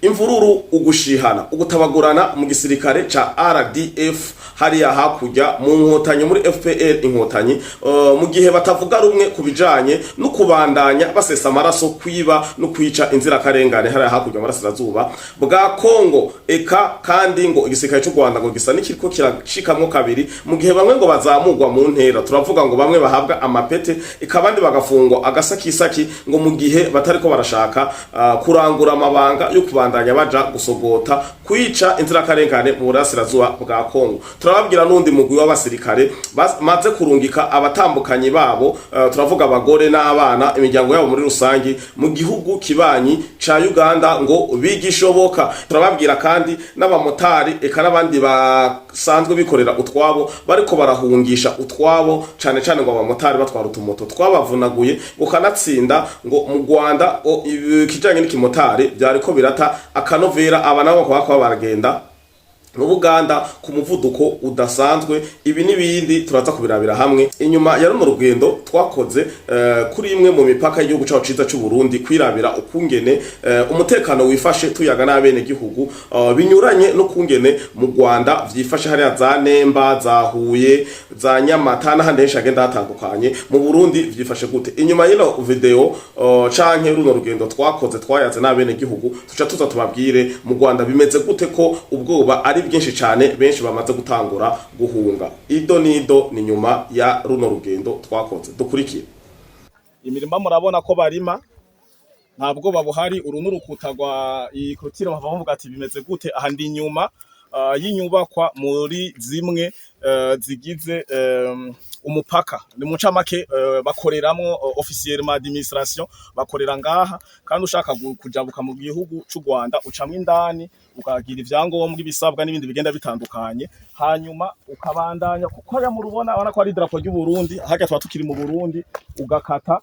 imvururu ugushihana ugutabagurana mu gisirikare ca RDF hariya hakurya mu nkotanyi muri FPR inkotanyi mu gihe batavuga rumwe kubijanye no kubandanya basesa amaraso kwiba no kwica inzira karengane hariya hakurya marasirazuba bwa Kongo eka kandi ngo igisirikare cy'u Rwanda ngo gisa n'ikiriko kirashikamwo kabiri mu gihe bamwe ngo bazamugwa mu ntera turavuga ngo bamwe bahabwa amapete ikabandi bagafungwa agasakisaki ngo mu gihe batariko barashaka kurangura amabanga yo kubandanya baja gusogota kwica inzira karengane mu burasirazuba bwa Kongo turababwira nundi mugwi w'abasirikare maze kurungika abatambukanyi babo turavuga abagore n'abana imiryango yabo muri rusangi mu gihugu kibanyi ca Uganda ngo bigishoboka turababwira kandi n'abamotari eka n'abandi basanzwe bikorera utwabo bariko barahungisha utwabo cane cane ngo abamotari batwara utumoto twabavunaguye ukanatsinda ngo mu Rwanda kijanye n'ikimotari byariko birata akanovera abana bako baragenda mu Buganda ku muvuduko udasanzwe ibi nibindi turaza kubirabira hamwe inyuma ya runo rugendo twakoze kuri imwe mu mipaka y'igihugu cyacu ciza cy'u Burundi kwirabira ukungene umutekano wifashe tuyaga n'abene gihugu binyuranye no kungene mu Rwanda vyifashe hariya za Nemba za Huye za Nyamata n'ahandi henshi agenda hatandukanye mu Burundi vyifashe gute inyuma y'ino video canke runo rugendo twakoze twayaze n'abene gihugu tuca tuza tubabwire mu Rwanda bimeze gute ko ubwoba ari byinshi cyane benshi bamaze gutangura guhunga ido nido ni nyuma ya runo rugendo twakoze dukurikira imirima murabona ko barima ntabwo babuhari urunu rukutagwa ikrotire bavuga ati bimeze gute aha ndi nyuma y'inyubakwa muri zimwe zigize umupaka ni muca make bakoreramwo officiellement administration bakorera ngaha kandi ushaka kujabuka mu gihugu cy'u Rwanda ucamwe indani ukagira ivyangombwa ibisabwa n'ibindi bigenda bitandukanye hanyuma ukabandanya kuko ya murubona abana ko ari drapo ry'u Burundi hajya twa tukiri mu Burundi ugakata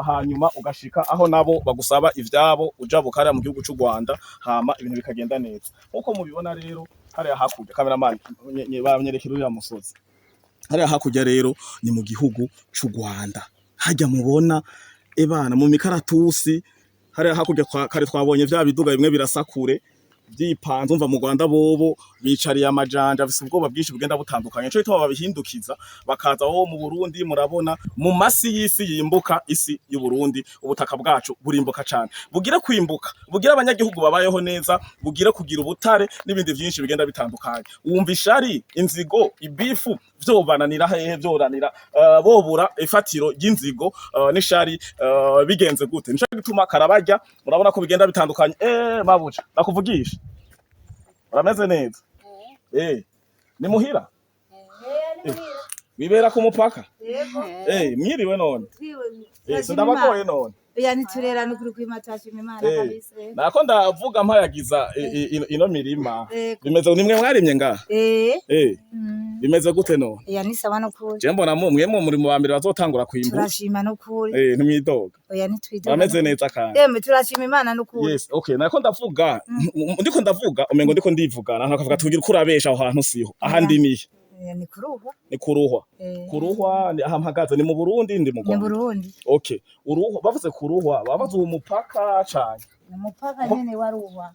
hanyuma ugashika aho nabo bagusaba ivyabo ujabuka ari mu gihugu cy'u Rwanda hama ibintu bikagenda neza uko mubibona rero hariya hakurya cameraman bamyerekerurira musozi hariya hakurya rero ni mu gihugu cy'u Rwanda hajya mubona ebana mu mikaratusi hariya hakurya kare twabonye vya biduga bimwe birasakure vyipanze umva mu Rwanda bobo bicariye amajanja afise ubwoba bwinshi bugenda butandukanye cyo bitwa babihindukiza bakaza aho mu Burundi murabona mu masi y'isi yimbuka isi y'u Burundi ubutaka bwacu burimbuka cyane bugira kwimbuka bugira abanyagihugu babayeho neza bugira kugira ubutare n'ibindi byinshi bigenda bitandukanye wumva ishari inzigo ibifu vyobananira hehe vyoranira bobura ifatiro y'inzigo n'ishari bigenze gute nico gituma karabajya murabona ko bigenda bitandukanye mabuja nakuvugisha urameze neza ni muhira bibera ku mupaka mwiriwe none sindabagoye none yani turera no kuri kwimatashi imana kabisa nako ndavuga mpayagiza ino mirima bimeze nimwe mwarimye ngaha bimeze gute none yani sawa no kuri je mbona mwe muri mu bambere bazotangura kwimbuka turashima no kuri ntimwidoga yani twidoga bameze neza kandi turashima imana no kuri yes okay nako ndavuga ndiko ndavuga umengo ndiko ndivugana nakavuga tugira kurabesha aho hantu siho ahandi nihe ni kuruhwa ni kuruhwa ni ahampagaze ni mu Burundi ndi mu Rwanda ni Burundi okay uruhwa bavuze kuruhwa babaze umupaka cyane umupaka nyene waruhwa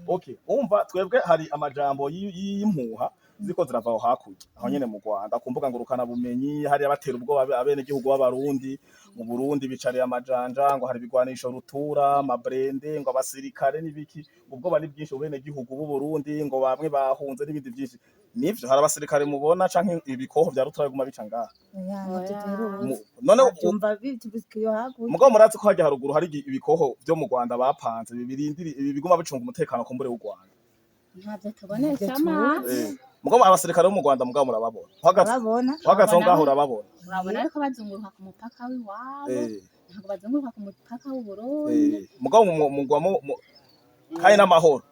okay umva twebwe hari amajambo y'impuha ziko zirava aho hakurya aho nyene mu Rwanda kumbuga ngo rukana bumenyi hari abatera ubwoba abene gihugu b'abarundi mu Burundi bicariye amajanja ngo hari bigwanisho rutura mabrende ngo abasirikare nibiki ubwoba ni bwinshi ubene gihugu b'u Burundi ngo bamwe bahunze n'ibindi byinshi nivyo hari abasirikare mubona canke ibikoho vya rutura biguma bica ngaha none umva bitubikiyo hakurya mugabo murazi ko hajya haruguru hari ibikoho vyo mu Rwanda bapanze bibirindiri biguma bicunga umutekano kumbure w'u Rwanda ntabyo tubonesha amazi mugabo abasirikare bo mu Rwanda mugabo murababona uhagaze ngaho urababona urabona ariko bazunguruka ku mupaka w'iwabo ntabwo bazunguruka ku mupaka w'u Burundi mugabo mugwamo kandi n'amahoro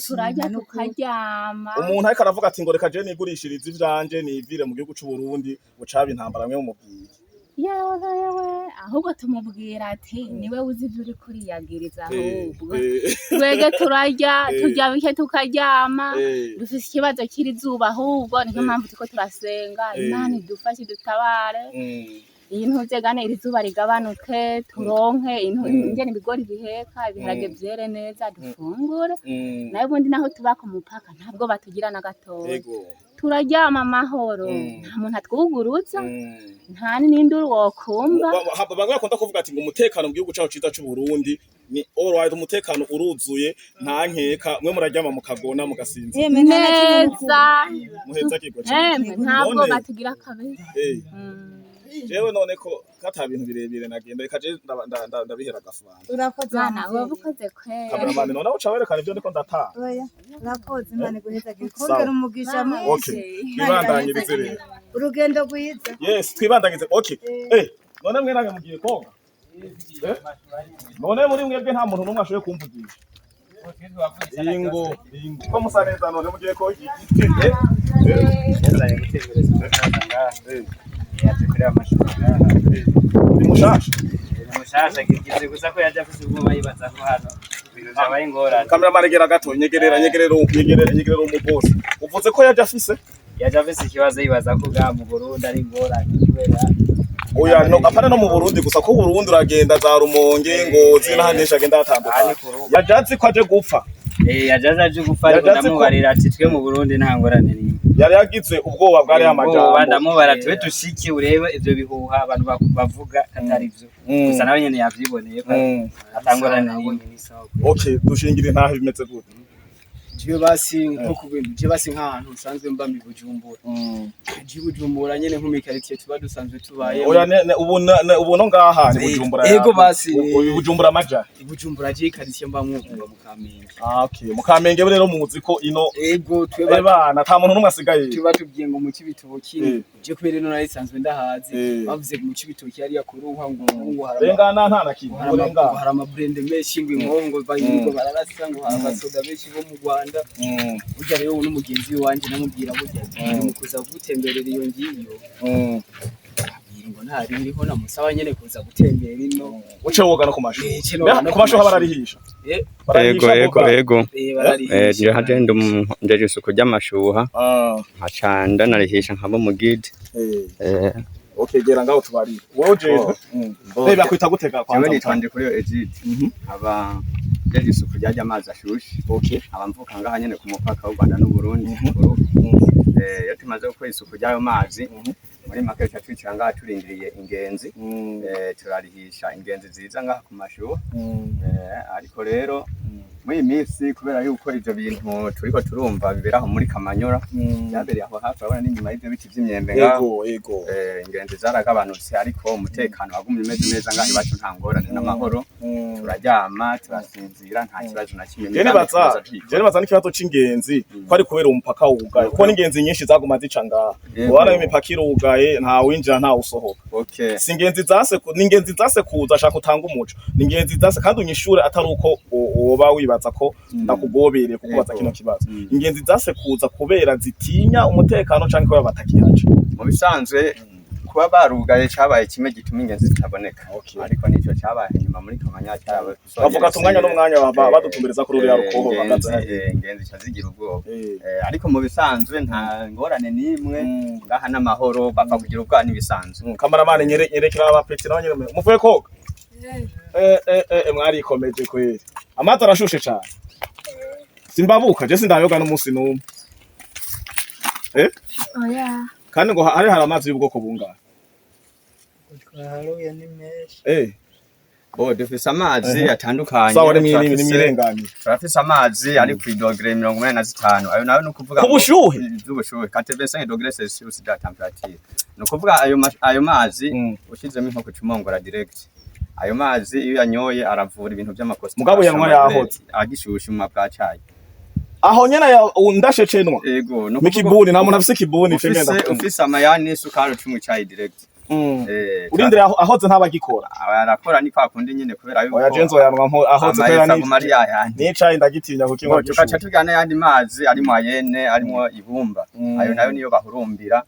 turajya tukaryama umuntu ariko aravuga ati ngo reka je nigurishirize ivyanje nivire mu gihugu cy'u Burundi bucaba intambara mwe mumubwiye yewe ahubwo tumubwira ati niwe uzi ivyo uri kuriyagiriza ahubwo twege turarya turya bike tukaryama dufise ikibazo kiri zuba ahubwo niyo mpamvu tuko turasenga Imana idufashe dutabare ibintu vyegane iri zuba rigabanuke turonke ingene ibigori biheka ibiharage vyere neza dufungure nayo ubundi naho tuba ku mupaka ntabwo batugira na gatoya turaryama amahoro nta muntu atwuguruza nta n'induru wokumva bamwe bakunda kuvuga ati ngo umutekano mu gihugu cacu ciza c'u Burundi ni alright umutekano uruzuye nta nkeka mwe muraryama mukagona mugasinzira neza muheza kigo ntabwo batugira kabiri jewe none ko kata bintu birebire nagenda ikaje ndabihera gafana urakoze bana wabukoze kwe kameramani none uca werekana ivyo ndiko ndataha oya urakoze Imana guheza gikongera umugisha mwinshi okay twibandanyirize rero urugendo rwiza yes twibandanyirize okay none mwe nange mugiye koga none muri mwebwe nta muntu numwe ashoboye kumvugisha ingo ko musa neza none mugiye ko mushasha kigize gusa ko yaje afise ubwoba yibaza ko hano ibintu vyabaye ingorane kameramani gera gato nyegerera umubosi uvuze ko yaje afise ikibazo yibaza ko bwa mu Burundi ari ingorane kubera oya no apana no mu Burundi gusa ko Burundi uragenda za Rumonge Ngozi n'ahandesha agenda hatandukanye yajazi ko aje gupfa yajaza aje gupfa ariko ndamubarira ati twe mu Burundi nta ngorane nimwe yari yagize ubwoba bwari amajambo ndamubara twe dushiki urebe ivyo bihuha abantu bavuga atari vyo gusa nawe nyene yavyiboneye ko atangorane nimwe okay dushingira intahe bimeze gute jiwe basi nko kubintu je basi nk'ahantu usanzwe mba mi Bujumbura je Bujumbura nyene nko mikaritiye tuba dusanzwe tubaye oya ubu no ngaha ni Bujumbura ego basi Bujumbura maja Bujumbura je ikaritiye mba mu Kamenge okay mu Kamenge rero muzi ko ino ego tweba bana nta muntu numwe asigaye tuba tubwiye ngo mu Cibitoki je kubera no narisanzwe ndahazi bavuze mu Cibitoki yari yakuruha ngo harengana nta nakintu hari amabrende menshi ngo inkongo bayingo bararasa ngo abasoda benshi bo mu Rwanda burya rero n'umugenzi wanje namubwira burya mu kuza gutemberera iyo ngiyo ngo ntariho namusaba nyene kuza gutembera ino uce woga no kumasho ku masho bararihisha ego je hagenda ndeje isuku ry'amashuha hacanda narihisha nkabo mu guide okay gera ngaho tubarira wowe jeje bebe akwita gutega kwa nje nitwanje kuri Egid aba ndeje isuku ryajya amazi ashushe okay abamvuka ngaha nyene ku mupaka w'u Rwanda n'u Burundi yatumaze gukora isuku ry'ayo mazi muri make cyatwicara ngaha turindiriye ingenzi turarihisha ingenzi ziza ngaha ku mashuha ariko rero muri minsi kubera yuko ivyo bintu turiko turumva biberaho muri Kamanyora yabereye aho hafi abana n'inyuma y'ivyo biti vy'imyembe ngaho ingenzi zaragabanutse ariko umutekano wagumye umeze neza ngaho iwacu nta ngorane n'amahoro turaryama turasinzira nta kibazo na kimwe jene baza n'ikibazo c'ingenzi ko ari kubera umupaka wugaye kuko n'ingenzi nyinshi zaguma zica ngaha ubona imipaka irugaye nta winjira nta usohoka si ingenzi zase kuza ashaka utanga umuco ni ingenzi zase kandi unyishure atari uko woba wibaza ko ndakugobereye kukubaza kino kibazo ingenzi zase kuza kubera zitinya umutekano canke ko batakihaca mu bisanzwe kuba barugaye cabaye kimwe gituma ingenzi zitaboneka ariko nico cabaye nyuma muri Kamanyora cyabaye bavuga tumwanya n'umwanya badutumbereza kuri uriya rukoho bagaze ingenzi cazigira ubwoba ariko mu bisanzwe nta ngorane nimwe ngaha n'amahoro bapfa kugira ubwa nibisanzwe kameramani nyerekera abapeti nawe nyene muvuye koga mwari ikomeje kweri amazi arashushe cyane simbabuka je sindayoga n'umunsi numwe oya kandi ngo hari amazi y'ubwoko bungana twaharuye ni menshi dufise amazi atandukanye sawa n'imirenganyo turafise amazi ari ku dogere 85 ayo nayo nukuvuga ubushuhe z'ubushuhe 85 dogere Celsius da temperature nukuvuga ayo mazi ushizemo nko kucumongora direct ayo mazi iyo yanyoye aravura ibintu by'amakosa mugabo yanwa yahoze agishushe mu mapwacaye aho nyene ndashecenwa ego mikibuni nta muntu afise kibuni fengenda ufise amayani sukaro cumwe cyayi direct urindira ahoze ntabagikora arakora ni kwa kundi nyene kubera yuko oya jenzo yanwa ahoze kwera ni cyayi ndagitinya kuko tukaca tugana yandi mazi arimo ayene arimo ibumba ayo nayo niyo bahurumbira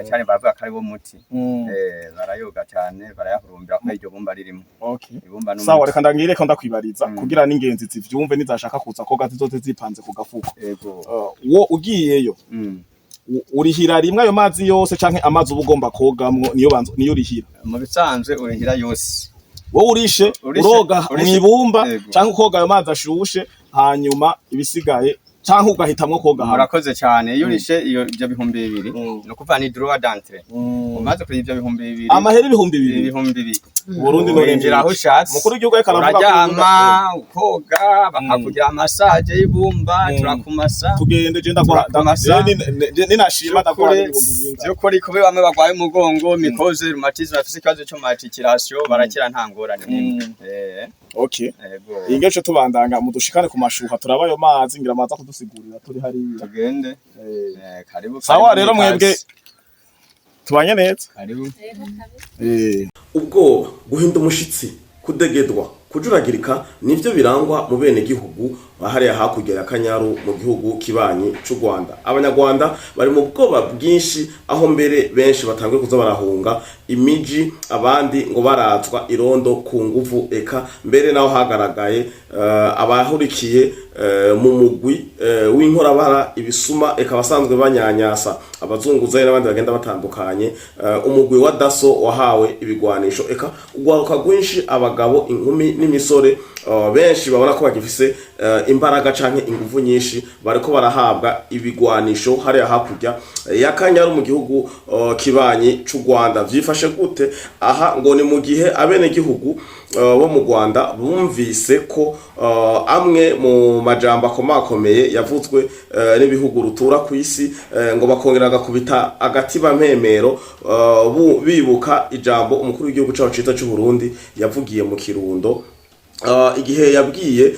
cyane bavuga ko ari bo muti barayoga cyane barayahurumbira ko iryo bumba ririmo ibumba no sawa reka ndangire ko ndakwibariza kugira n'ingenzi zivyumve nizashaka kuza koga zizoze zipanze ku gafuko wo ugiyeyo urihira rimwe ayo mazi yose canke amazi uba ugomba kogamwo niyo urihira? Mu bisanzwe urihira yose. Wowe urishe uroga mwibumba canke ukoga ayo mazi ashushe hanyuma ibisigaye canke ugahitamwo koga hamwe? Murakoze cyane. Iyo urishe ivyo 2,000 no kuva ni droit d'entrée. Umaze kuri ivyo 2,000 amahera 2,000 Burundi norengera aho ushatse. Mukuru w'igihugu ariko aravuga ko uryama ukoga bakakugira massage y'ibumba turakumasa tugende je ninashima ndakora byo kuri kube bamwe bagwaye umugongo mikoze rheumatisme afise ikibazo cyo articulation barakira nta ngorane. Okay. Ingecho tubandanga mudushikane ku mashuha turaba ayo mazi ngira amaza kudusigurira turi hariya. Tugende. Karibu. Sawa rero mwebwe tubanye neza. Karibu. Ubwo guhinda umushitsi, kudegedwa, kujuragirika nivyo birangwa mu bene gihugu bahariya hakurya ya Kanyaru mu gihugu kibanyi c'u Rwanda. Abanyarwanda bari mu bwoba bwinshi aho mbere benshi batanguye kuza barahunga imiji, abandi ngo barazwa irondo ku nguvu, eka mbere naho hagaragaye abahurikiye mu mugwi w'inkorabara, ibisuma, eka basanzwe banyanyasa abazunguzaye n'abandi bagenda batandukanye. Umugwi wa Daso wahawe ibigwanisho, eka ugwaruka gwinshi, abagabo, inkumi n'imisore benshi babona ko bagifise imbaraga canke inguvu nyinshi, bariko barahabwa ibigwanisho hariya hakurya ya Kanyaru mu gihugu kibanyi c'u Rwanda. Vyifashe gute? Aha ngo ni mu gihe abene gihugu bo mu Rwanda bumvise ko amwe mu majambo akomakomeye yavuzwe n'ibihugu rutura ku isi, ngo bakongera gakubita agatiba mpemero bibuka ijambo umukuru w'igihugu cyacu cita cy'u Burundi yavugiye mu Kirundo igihe yabwiye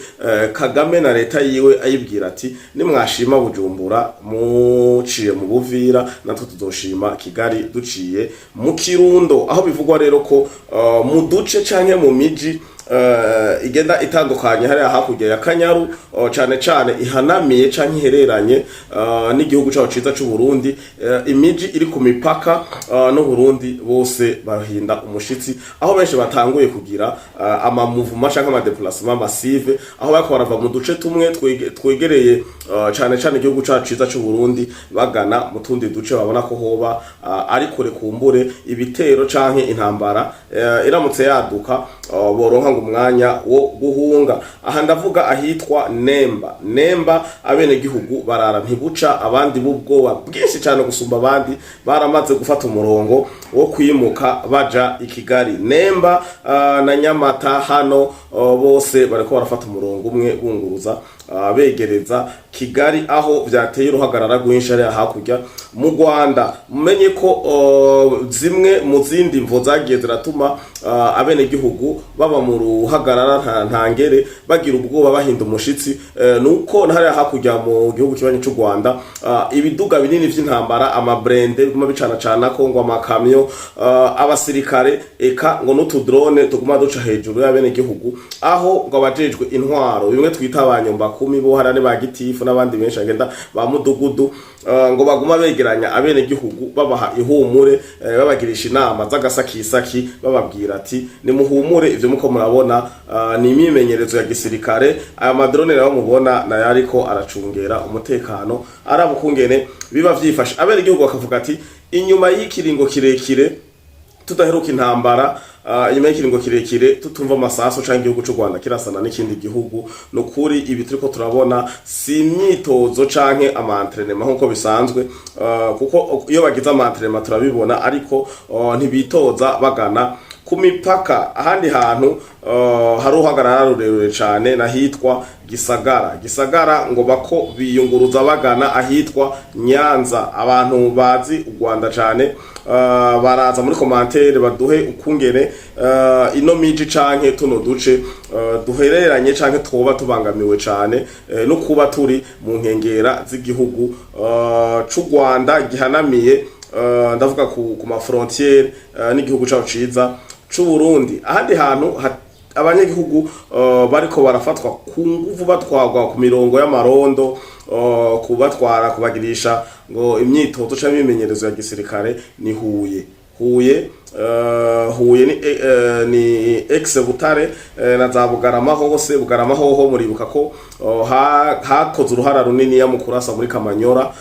Kagame na leta yiwe ayibwira ati nimwashima Bujumbura muciye mu Buvira natwe tuzoshima Kigali duciye mu Kirundo. Aho bivugwa rero ko mu duce canke mu miji igenda itandukanye hariya hakurya ya Kanyaru cane cane ihanamiye canke ihereranye n'igihugu cyacu ciza c'u Burundi, imiji iri ku mipaka no Burundi, bose bahinda umushitsi aho benshi batanguye kugira ama movement canke ama déplacement massive, aho bariko barava mu duce tumwe twegereye cane cane igihugu cyacu ciza c'u Burundi bagana mu tundi duce babona ko hoba ari kure kumbure ibitero canke intambara iramutse yaduka boronka umwanya wo guhunga. Aha ndavuga ahitwa Nemba abene gihugu barara ntibuca, abandi bubwoba bwinshi cyane gusumba abandi baramaze gufata umurongo wo kwimuka baja i Kigali. Nemba na Nyamata hano bose bariko barafata umurongo umwe bunguruza begereza Kigali, aho vyateye uruhagarara rwinshi ari hakurya mu Rwanda. Mumenye ko zimwe mu zindi mvo zagiye ziratuma abene gihugu baba mu ruhagarara ntangere bagira ubwoba bahinda umushitsi, nuko ntari hakurya mu gihugu kibanyi c'u Rwanda ibiduga binini vy'intambara, amabrende biguma bicana cana ko ngo amakamyo, abasirikare, eka ngo n'utudrone tuguma duca hejuru y'abene gihugu, aho ngo abajejwe intwaro bimwe twita abanyumba kumi bo harane ba gitifu n'abandi benshi agenda ba mudugudu ngo baguma begeranya abene gihugu babaha ihumure, babagirisha inama z'agasakisaki bababwira ati nimuhumure, ivyo muko murabona ni imimenyerezo ya gisirikare. Aya madrone rero mubona na yariko aracungera umutekano arabukungene biba vyifashe. Abene gihugu bakavuga ati inyuma y'ikiringo kirekire tudaheruka intambara, inyuma y'ikiringo kirekire tutumva amasaso canke igihugu c'u Rwanda kirasana n'ikindi gihugu, nukuri ibi turiko turabona si imyitozo canke ama-entraînement nkuko bisanzwe, kuko iyo bagize ama-entraînement turabibona, ariko ntibitoza bagana ku mipaka. Ahandi hantu hari uhagarara rurerure cane nahitwa Gisagara ngo bako biyunguruza bagana ahitwa Nyanza. Abantu bazi u Rwanda cane baraza muri commentaire baduhe ukungene ino miji canke tuno duce duhereranye canke twoba tubangamiwe cane no kuba turi mu nkengera z'igihugu c'u Rwanda gihanamiye, ndavuga ku ma frontière n'igihugu cyacu ciza c'u Burundi. Ahandi hantu abanyagihugu bariko barafatwa ku nguvu batwagwa ku mirongo y'amarondo, kubatwara kubagirisha ngo imyitozo canke imimenyerezo ya gisirikare ni Huye. Huye ni ex Butare na za Bugarama hose. Bugarama hoho muribuka ko hakoze uruhara runini ya mukurasa muri Kamanyora.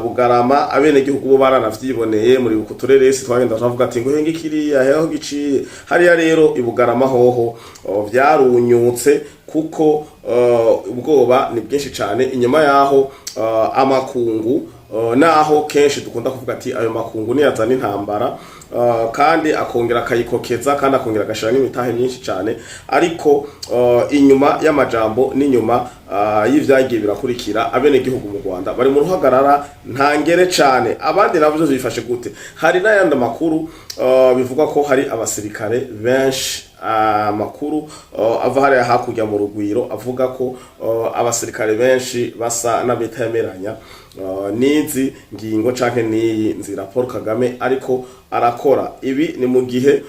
Bugarama abene gihugu bo baranavyiboneye muri utureresi twagenda twavuga ati ngo hengi kiriya heho giciye hariya. Rero ibugarama hoho vyarunyutse kuko ubwoba ni bwinshi cyane inyuma yaho amakungu naho kenshi dukunda kuvuga ati ayo makungu ni yazana intambara kandi akongera akayikokeza kandi akongera agashira n'imitahe myinshi cyane, ariko inyuma y'amajambo n'inyuma y'ivyagiye birakurikira abene gihugu mu Rwanda bari mu ruhagarara ntangere cyane. Abandi navyo bifashe gute? Hari n'ayandi makuru bivuga ko hari abasirikare benshi, amakuru ava hariya hakurya mu Rugwiro avuga ko abasirikare benshi basa n'abitemeranya nizi ngingo canke niyi nzira Paul Kagame ariko arakora. Ibi ni mu gihe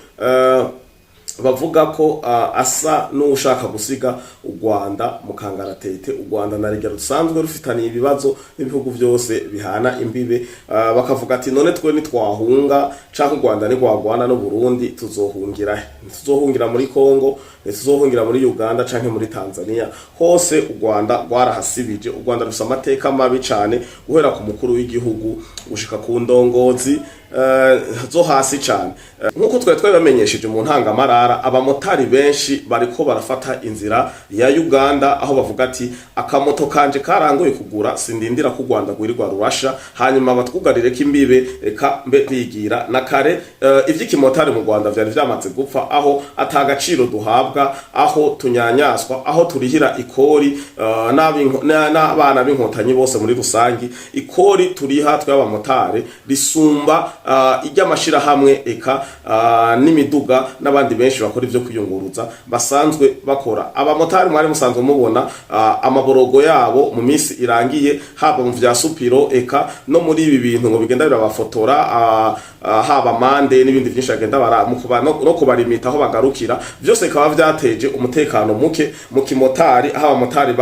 bavuga ko asa n'ushaka gusiga u Rwanda mu kangaratete. U Rwanda na rege rusanzwe rufitaniye ibibazo n'ibihugu byose bihana imbibe, bakavuga ati none twe nitwahunga canke u Rwanda ni rwagwana no Burundi tuzohungira he? Tuzohungira muri Kongo, tuzohungira muri Uganda canke muri Tanzania? Hose u Rwanda rwarahasibije. U Rwanda rufite amateka mabi cyane guhera ku mukuru w'igihugu gushika ku ndongozi zo hasi cyane. Nkuko twari bamenyesheje mu ntangamarara, abamotari benshi bariko barafata inzira ya Uganda aho bavuga ati akamoto kanje karangoye kugura sindindira ku Rwanda gwirirwa rurasha hanyuma batwugarire kimbibe eka mbe bigira na kare. Ivy'ikimotari mu Rwanda vyari vyamaze gupfa, aho atagaciro duhabwa, aho tunyanyaswa, aho turihira ikori n'abana b'inkotanyi bose muri rusangi. Ikori turiha tw'abamotari risumba ijyamashira hamwe eka n'imiduga n'abandi benshi bakora ivyo kwiyunguruza basanzwe bakora. Abamotari mwari musanzwe mubona amaborogo yabo mu minsi irangiye, haba mu vya supiro eka no muri ibi bintu ngo bigenda birabafotora, haba mande n'ibindi byinshi agenda no kubarimita aho bagarukira, byose bikaba vyateje umutekano muke mu kimotari, aho abamotari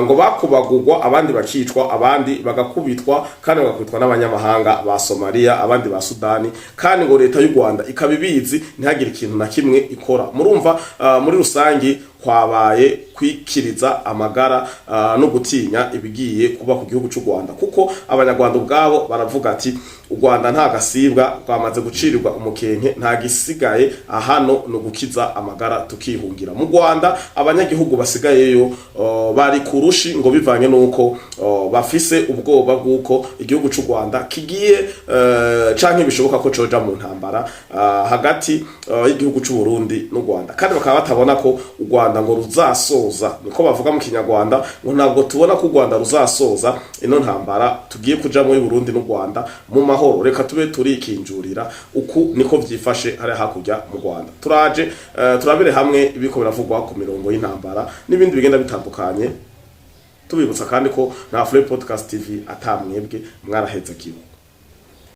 ngo bakubagurwa, abandi bakicwa, abandi bagakubitwa kandi bagakubitwa n'abanyamahanga ba Somalia, abandi ba Sudani, kandi ngo leta y'u Rwanda ikabibizi ntihagire ikintu na kimwe ikora. Murumva muri rusangi kwabaye kwikiriza amagara no gutinya ibigiye kuba ku gihugu cy'u Rwanda, kuko abanyarwanda ubwabo baravuga ati u Rwanda nta gasibwa twamaze gucirirwa umukenke, nta gisigaye ahano no gukiza amagara tukihungira. Mu Rwanda abanyagihugu basigayeyo bari kurushi ngo bivanye nuko bafise ubwoba bw'uko igihugu cy'u Rwanda kigiye canke bishoboka ko coja mu ntambara hagati y'igihugu cy'u Burundi n'u Rwanda, kandi bakaba batabona ko u Rwanda ngo ruzasoza, niko bavuga mu Kinyarwanda, ngo ntabwo tubona ko u Rwanda ruzasoza ino ntambara tugiye kuja muri Burundi n'u Rwanda mu mahoro, reka tube turikinjurira. Uku niko vyifashe hariya hakurya mu Rwanda. Turaje turabire hamwe ibiko biravugwa ku mirongo y'intambara n'ibindi bigenda bitandukanye, tubibutsa kandi ko na Afurika Podcast TV atamwebwe mwaraheza kibo.